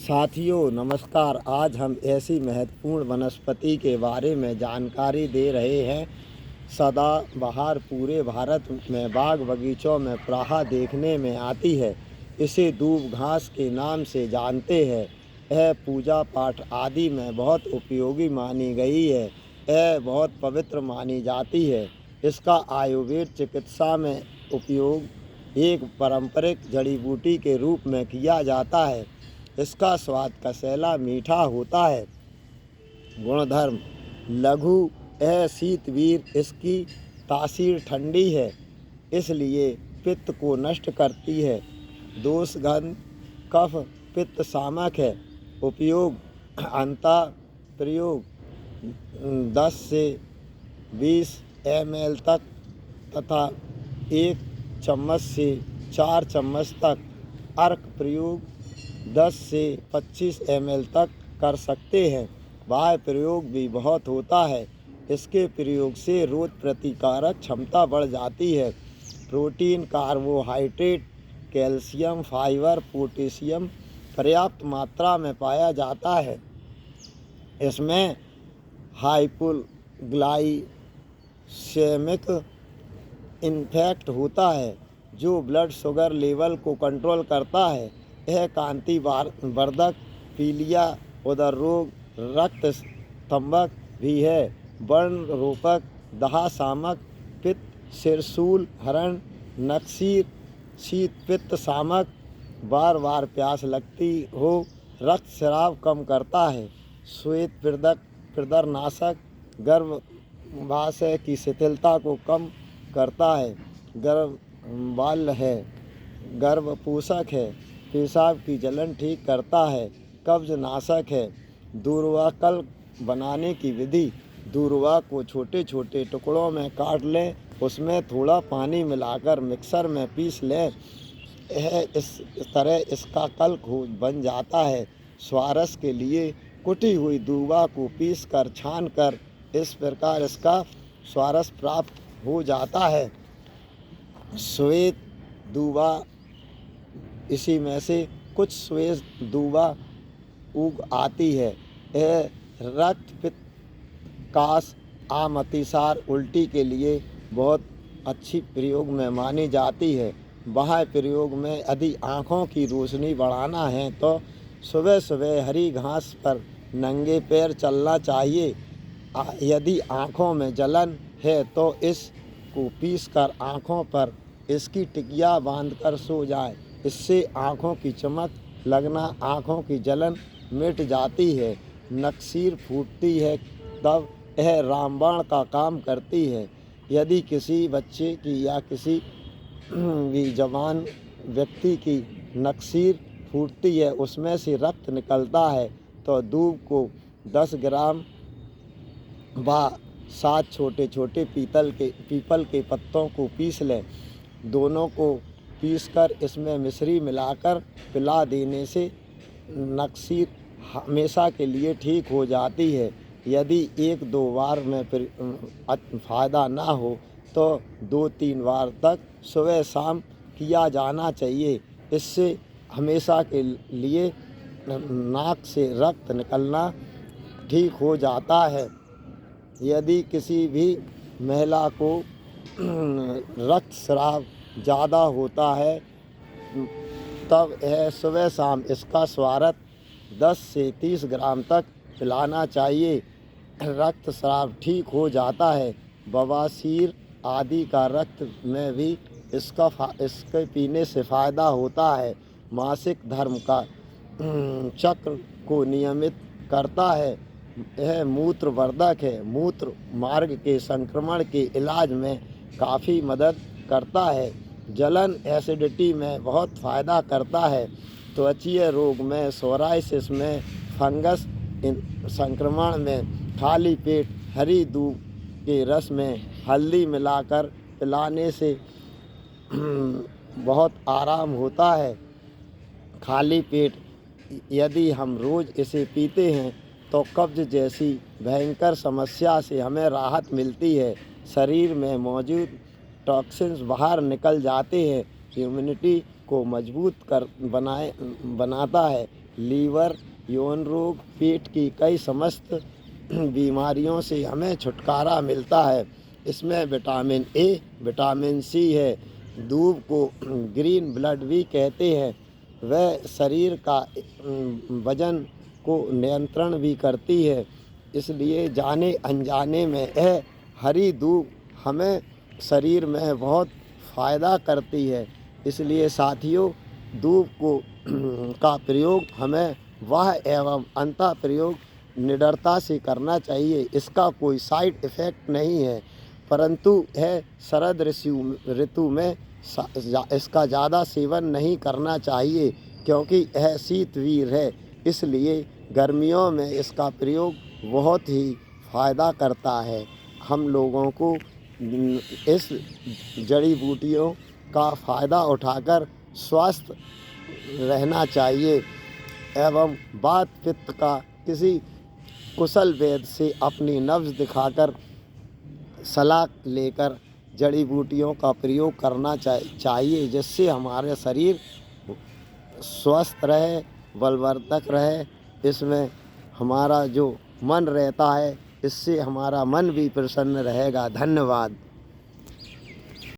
साथियों नमस्कार। आज हम ऐसी महत्वपूर्ण वनस्पति के बारे में जानकारी दे रहे हैं। सदाबहार पूरे भारत में बाग बगीचों में प्रायः देखने में आती है। इसे दूब घास के नाम से जानते हैं। यह पूजा पाठ आदि में बहुत उपयोगी मानी गई है। यह बहुत पवित्र मानी जाती है। इसका आयुर्वेद चिकित्सा में उपयोग एक पारंपरिक जड़ी बूटी के रूप में किया जाता है। इसका स्वाद कसैला मीठा होता है। गुणधर्म लघु यह शीतवीर, इसकी तासीर ठंडी है इसलिए पित्त को नष्ट करती है। दोषगंध कफ पित्त शामक है। उपयोग अंता प्रयोग 10 से 20 ml तक तथा 1 चम्मच से 4 चम्मच तक। अर्क प्रयोग 10 से 25 ml तक कर सकते हैं। बाह्य प्रयोग भी बहुत होता है। इसके प्रयोग से रोग प्रतिकारक क्षमता बढ़ जाती है। Protein, carbohydrate, calcium, fibre, potassium पर्याप्त मात्रा में पाया जाता है। इसमें हाइपोग्लाइसेमिक इफेक्ट होता है जो ब्लड शुगर लेवल को कंट्रोल करता है। यह कांति वर्धक, पीलिया, उदर रोग, रक्त स्तंभक भी है। वर्ण रोपक, दहा शामक, पित्त, सिरसूल, हरण, नक्सीर, शीत पित्त शामक, बार बार प्यास लगती हो, रक्त स्राव कम करता है। श्वेत प्रदरनाशक, गर्भाशय की शिथिलता को कम करता है। गर्भबाल्य है, गर्भपोषक है, पेशाब की जलन ठीक करता है। कब्ज नाशक है। दूर्वा कल बनाने की विधि: दूर्वा को छोटे छोटे टुकड़ों में काट लें, उसमें थोड़ा पानी मिलाकर मिक्सर में पीस लें। इस तरह इसका कल बन जाता है। स्वारस के लिए कुटी हुई दूर्वा को पीस कर छान कर इस प्रकार इसका स्वारस प्राप्त हो जाता है। श्वेत दूबा, इसी में से कुछ श्वेत दूबा उग आती है। यह रक्त, पित्त, कास, आम, अतिसार, उल्टी के लिए बहुत अच्छी प्रयोग में मानी जाती है। बाह्य प्रयोग में यदि आँखों की रोशनी बढ़ाना है तो सुबह सुबह हरी घास पर नंगे पैर चलना चाहिए। यदि आँखों में जलन है तो इसको पीसकर आँखों पर इसकी टिकिया बांधकर सो जाए। इससे आँखों की चमक लगना, आँखों की जलन मिट जाती है। नक्सीर फूटती है तब यह रामबाण का काम करती है। यदि किसी बच्चे की या किसी भी जवान व्यक्ति की नक्सीर फूटती है, उसमें से रक्त निकलता है, तो दूब को 10 ग्राम व 7 छोटे छोटे पीपल के पत्तों को पीस लें। दोनों को पीसकर इसमें मिश्री मिलाकर पिला देने से नक्सीर हमेशा के लिए ठीक हो जाती है। यदि 1-2 बार में फ़ायदा ना हो तो 2-3 बार तक सुबह शाम किया जाना चाहिए। इससे हमेशा के लिए नाक से रक्त निकलना ठीक हो जाता है। यदि किसी भी महिला को रक्त स्राव ज़्यादा होता है तब यह सुबह शाम इसका स्वारत 10 से 30 ग्राम तक पिलाना चाहिए। रक्त स्राव ठीक हो जाता है। बवासीर आदि का रक्त में भी इसके पीने से फ़ायदा होता है। मासिक धर्म का चक्र को नियमित करता है। यह मूत्रवर्धक है। मूत्र मार्ग के संक्रमण के इलाज में काफ़ी मदद करता है। जलन, एसिडिटी में बहुत फ़ायदा करता है। त्वचीय रोग में, सोराइसिस में, फंगस संक्रमण में खाली पेट हरी दूब के रस में हल्दी मिलाकर पिलाने से बहुत आराम होता है। खाली पेट यदि हम रोज़ इसे पीते हैं तो कब्ज जैसी भयंकर समस्या से हमें राहत मिलती है। शरीर में मौजूद टॉक्सिन्स बाहर निकल जाते हैं। इम्यूनिटी को मजबूत बनाता है। लीवर, यौन रोग, पेट की कई समस्त बीमारियों से हमें छुटकारा मिलता है। इसमें विटामिन ए, विटामिन सी है। दूब को ग्रीन ब्लड भी कहते हैं। वह शरीर का वजन को नियंत्रण भी करती है। इसलिए जाने अनजाने में यह हरी दूब हमें शरीर में बहुत फ़ायदा करती है। इसलिए साथियों, दूब को का प्रयोग हमें वाह एवं अंतः प्रयोग निडरता से करना चाहिए। इसका कोई साइड इफ़ेक्ट नहीं है, परंतु यह शरद ऋतु में इसका ज़्यादा सेवन नहीं करना चाहिए, क्योंकि यह शीतवीर है। इसलिए गर्मियों में इसका प्रयोग बहुत ही फ़ायदा करता है। हम लोगों को इस जड़ी बूटियों का फ़ायदा उठाकर स्वस्थ रहना चाहिए एवं वात पित्त का किसी कुशल वैद्य से अपनी नब्ज़ दिखाकर सलाह लेकर जड़ी बूटियों का प्रयोग करना चाहिए, जिससे हमारे शरीर स्वस्थ रहे, बलवर्धक रहे। इसमें हमारा जो मन रहता है, इससे हमारा मन भी प्रसन्न रहेगा। धन्यवाद।